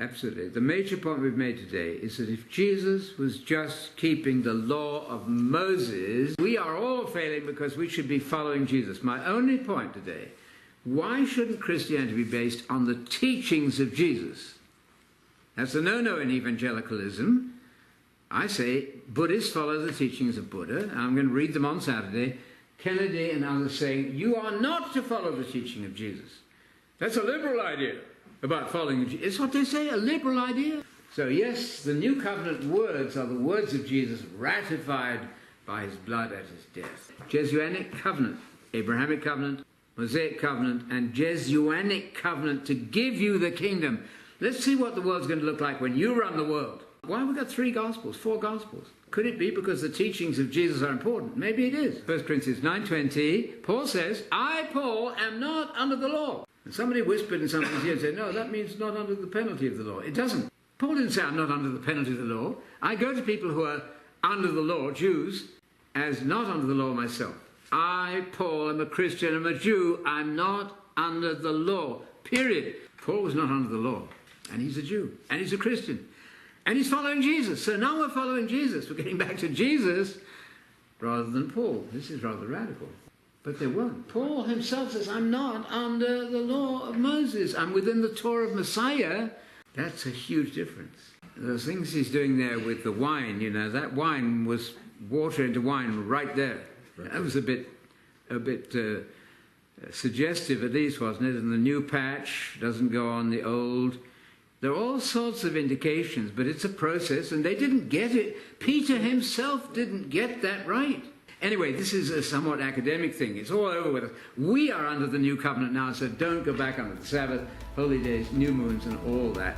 absolutely. The major point we've made today is that if Jesus was just keeping the law of Moses, we are all failing because we should be following Jesus. My only point today, why shouldn't Christianity be based on the teachings of Jesus? That's a no-no in evangelicalism. I say Buddhists follow the teachings of Buddha. I'm going to read them on Saturday. Kennedy and others saying, you are not to follow the teaching of Jesus. That's a liberal idea about following Jesus. It's what they say, a liberal idea. So yes, the new covenant words are the words of Jesus ratified by his blood at his death. Jesuanic covenant, Abrahamic covenant, Mosaic covenant, and Jesuanic covenant to give you the kingdom. Let's see what the world's going to look like when you run the world. Why have we got 3 Gospels, 4 Gospels? Could it be because the teachings of Jesus are important? Maybe it is. 1 Corinthians 9:20, Paul says, I, Paul, am not under the law. And somebody whispered in somebody's ear and said, no, that means not under the penalty of the law. It doesn't. Paul didn't say I'm not under the penalty of the law. I go to people who are under the law, Jews, as not under the law myself. I, Paul, am a Christian, I'm a Jew, I'm not under the law, period. Paul was not under the law, and he's a Jew, and he's a Christian, and he's following Jesus. So now we're following Jesus. We're getting back to Jesus rather than Paul. This is rather radical. But they weren't. Paul himself says, I'm not under the law of Moses. I'm within the Torah of Messiah. That's a huge difference. The things he's doing there with the wine, you know, that wine was water into wine right there. That was a bit suggestive, at least, wasn't it? And the new patch doesn't go on the old. There are all sorts of indications, but it's a process, and they didn't get it. Peter himself didn't get that right. Anyway, this is a somewhat academic thing. It's all over with us. We are under the new covenant now, so don't go back under the Sabbath, holy days, new moons, and all that.